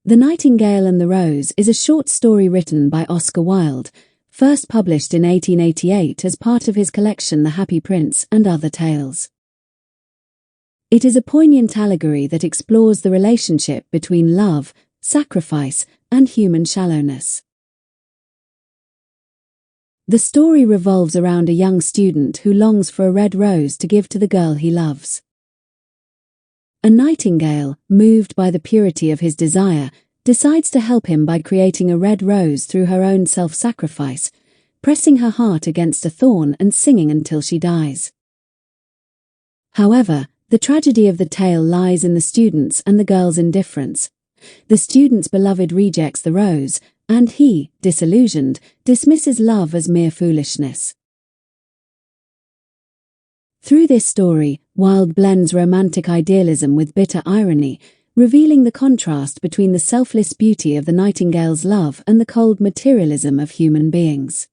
The Nightingale and the Rose is a short story written by Oscar Wilde, first published in 1888 as part of his collection The Happy Prince and Other Tales. It is a poignant allegory that explores the relationship between love, sacrifice, and human shallowness. The story revolves around a young student who longs for a red rose to give to the girl he loves. A nightingale, moved by the purity of his desire, decides to help him by creating a red rose through her own self-sacrifice, pressing her heart against a thorn and singing until she dies. However, the tragedy of the tale lies in the student's and the girl's indifference. The student's beloved rejects the rose, and he, disillusioned, dismisses love as mere foolishness. Through this story, Wilde blends romantic idealism with bitter irony, revealing the contrast between the selfless beauty of the nightingale's love and the cold materialism of human beings.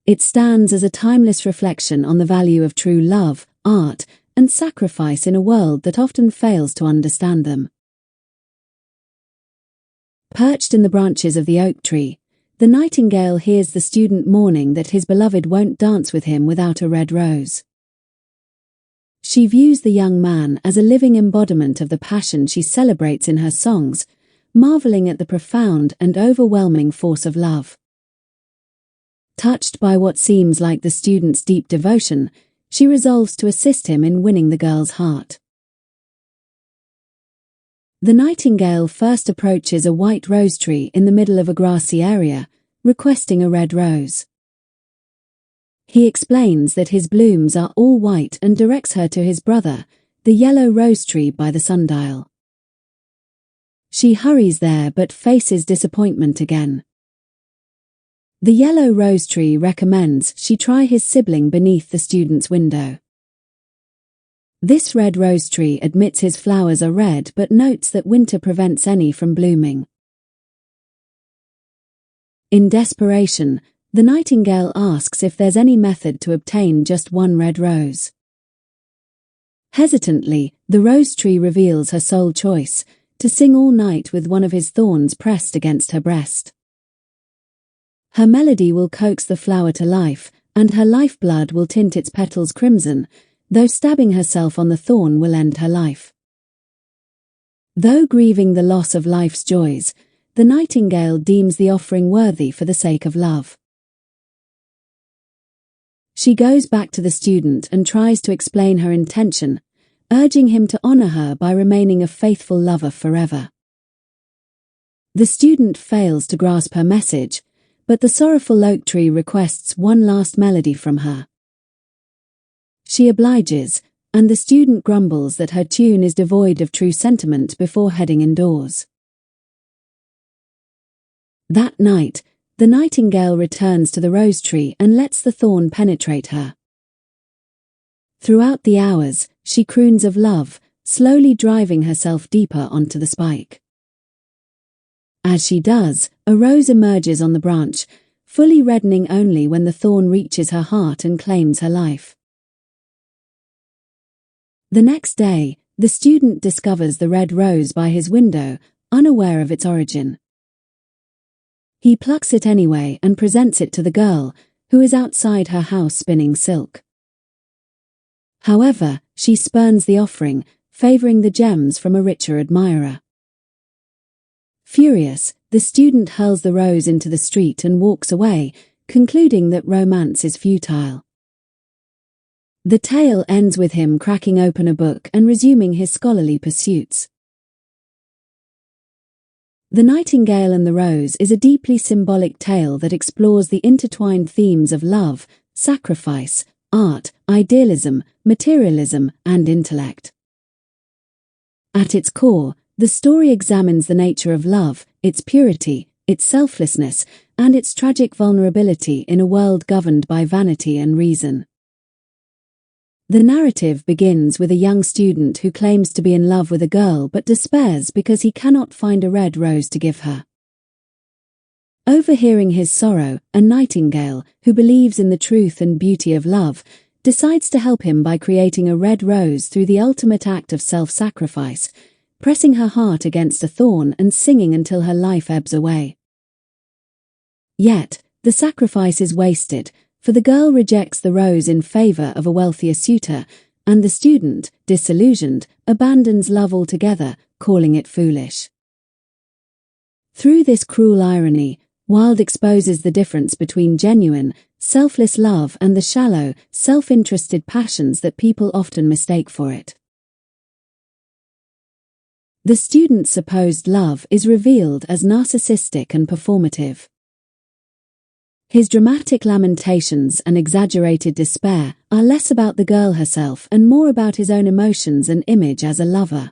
It stands as a timeless reflection on the value of true love, art, and sacrifice in a world that often fails to understand them. Perched in the branches of the oak tree, the nightingale hears the student mourning that his beloved won't dance with him without a red rose. She views the young man as a living embodiment of the passion she celebrates in her songs, marveling at the profound and overwhelming force of love. Touched by what seems like the student's deep devotion, she resolves to assist him in winning the girl's heart. The nightingale first approaches a white rose tree in the middle of a grassy area, requesting a red rose. He explains that his blooms are all white and directs her to his brother, the yellow rose tree by the sundial. She hurries there but faces disappointment again. The yellow rose tree recommends she try his sibling beneath the student's window. This red rose tree admits his flowers are red but notes that winter prevents any from blooming. In desperation, the nightingale asks if there's any method to obtain just one red rose. Hesitantly, the rose tree reveals her sole choice, to sing all night with one of his thorns pressed against her breast. Her melody will coax the flower to life, and her lifeblood will tint its petals crimson, though stabbing herself on the thorn will end her life. Though grieving the loss of life's joys, the nightingale deems the offering worthy for the sake of love. She goes back to the student and tries to explain her intention, urging him to honor her by remaining a faithful lover forever. The student fails to grasp her message, but the sorrowful oak tree requests one last melody from her. She obliges, and the student grumbles that her tune is devoid of true sentiment before heading indoors. That night, the nightingale returns to the rose tree and lets the thorn penetrate her. Throughout the hours, she croons of love, slowly driving herself deeper onto the spike. As she does, a rose emerges on the branch, fully reddening only when the thorn reaches her heart and claims her life. The next day, the student discovers the red rose by his window, unaware of its origin. He plucks it anyway and presents it to the girl, who is outside her house spinning silk. However, she spurns the offering, favoring the gems from a richer admirer. Furious, the student hurls the rose into the street and walks away, concluding that romance is futile. The tale ends with him cracking open a book and resuming his scholarly pursuits. The Nightingale and the Rose is a deeply symbolic tale that explores the intertwined themes of love, sacrifice, art, idealism, materialism, and intellect. At its core, the story examines the nature of love, its purity, its selflessness, and its tragic vulnerability in a world governed by vanity and reason. The narrative begins with a young student who claims to be in love with a girl but despairs because he cannot find a red rose to give her. Overhearing his sorrow, a nightingale, who believes in the truth and beauty of love, decides to help him by creating a red rose through the ultimate act of self-sacrifice, pressing her heart against a thorn and singing until her life ebbs away. Yet, the sacrifice is wasted, for the girl rejects the rose in favor of a wealthier suitor, and the student, disillusioned, abandons love altogether, calling it foolish. Through this cruel irony, Wilde exposes the difference between genuine, selfless love and the shallow, self-interested passions that people often mistake for it. The student's supposed love is revealed as narcissistic and performative. His dramatic lamentations and exaggerated despair are less about the girl herself and more about his own emotions and image as a lover.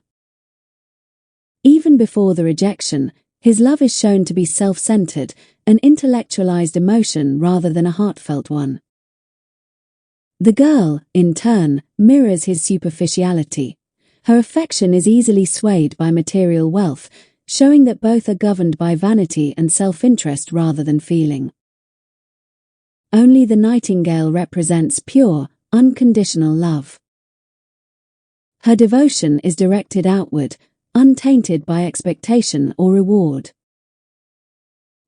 Even before the rejection, his love is shown to be self-centered, an intellectualized emotion rather than a heartfelt one. The girl, in turn, mirrors his superficiality. Her affection is easily swayed by material wealth, showing that both are governed by vanity and self-interest rather than feeling. Only the Nightingale represents pure, unconditional love. Her devotion is directed outward, untainted by expectation or reward.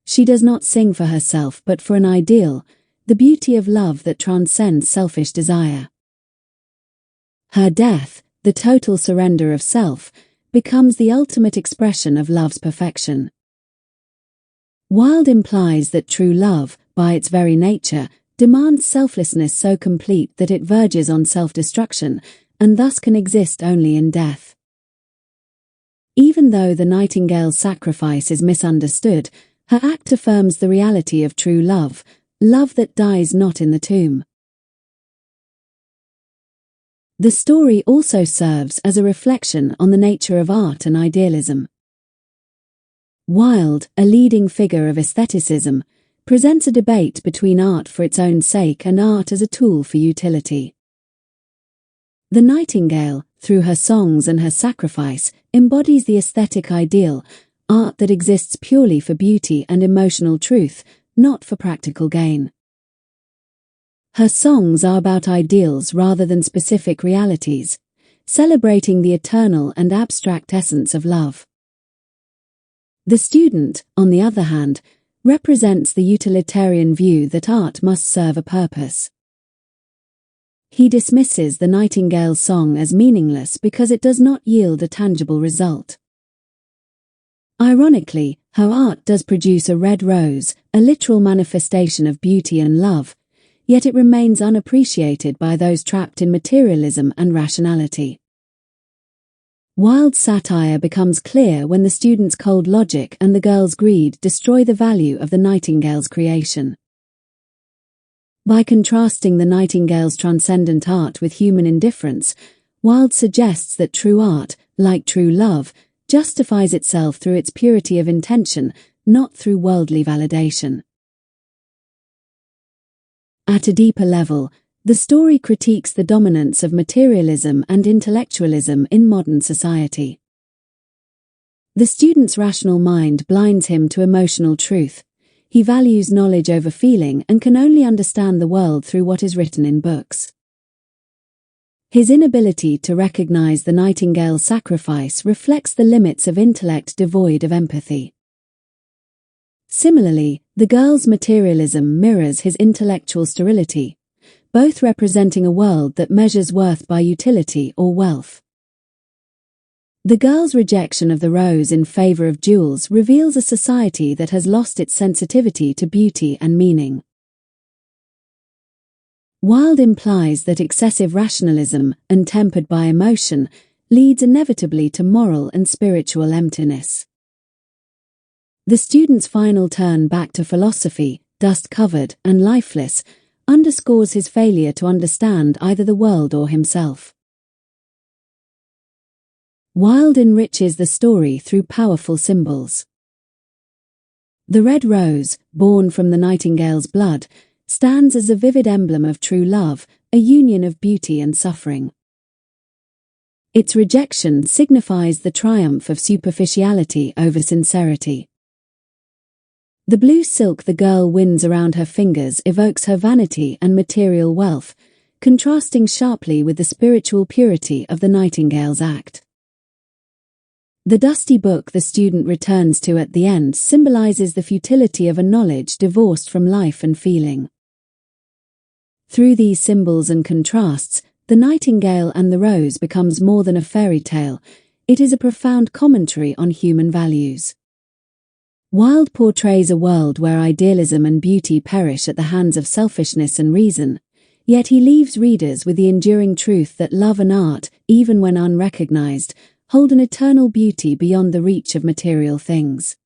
She does not sing for herself but for an ideal, the beauty of love that transcends selfish desire. Her death, the total surrender of self, becomes the ultimate expression of love's perfection. Wilde implies that true love, by its very nature, demands selflessness so complete that it verges on self-destruction, and thus can exist only in death. Even though the Nightingale's sacrifice is misunderstood, her act affirms the reality of true love, love that dies not in the tomb. The story also serves as a reflection on the nature of art and idealism. Wilde, a leading figure of aestheticism, presents a debate between art for its own sake and art as a tool for utility. The Nightingale, through her songs and her sacrifice, embodies the aesthetic ideal, art that exists purely for beauty and emotional truth, not for practical gain. Her songs are about ideals rather than specific realities, celebrating the eternal and abstract essence of love. The student, on the other hand, represents the utilitarian view that art must serve a purpose. He dismisses the Nightingale's song as meaningless because it does not yield a tangible result. Ironically, her art does produce a red rose, a literal manifestation of beauty and love, yet it remains unappreciated by those trapped in materialism and rationality. Wilde's satire becomes clear when the student's cold logic and the girl's greed destroy the value of the Nightingale's creation. By contrasting the Nightingale's transcendent art with human indifference, Wilde suggests that true art, like true love, justifies itself through its purity of intention, not through worldly validation. At a deeper level, the story critiques the dominance of materialism and intellectualism in modern society. The student's rational mind blinds him to emotional truth. He values knowledge over feeling and can only understand the world through what is written in books. His inability to recognize the Nightingale's sacrifice reflects the limits of intellect devoid of empathy. Similarly, the girl's materialism mirrors his intellectual sterility, both representing a world that measures worth by utility or wealth. The girl's rejection of the rose in favor of jewels reveals a society that has lost its sensitivity to beauty and meaning. Wilde implies that excessive rationalism, untempered by emotion, leads inevitably to moral and spiritual emptiness. The student's final turn back to philosophy, dust-covered and lifeless, underscores his failure to understand either the world or himself. Wilde enriches the story through powerful symbols. The red rose, born from the Nightingale's blood, stands as a vivid emblem of true love, a union of beauty and suffering. Its rejection signifies the triumph of superficiality over sincerity. The blue silk the girl winds around her fingers evokes her vanity and material wealth, contrasting sharply with the spiritual purity of the Nightingale's act. The dusty book the student returns to at the end symbolizes the futility of a knowledge divorced from life and feeling. Through these symbols and contrasts, The Nightingale and the Rose becomes more than a fairy tale. It is a profound commentary on human values. Wilde portrays a world where idealism and beauty perish at the hands of selfishness and reason, yet he leaves readers with the enduring truth that love and art, even when unrecognized, hold an eternal beauty beyond the reach of material things.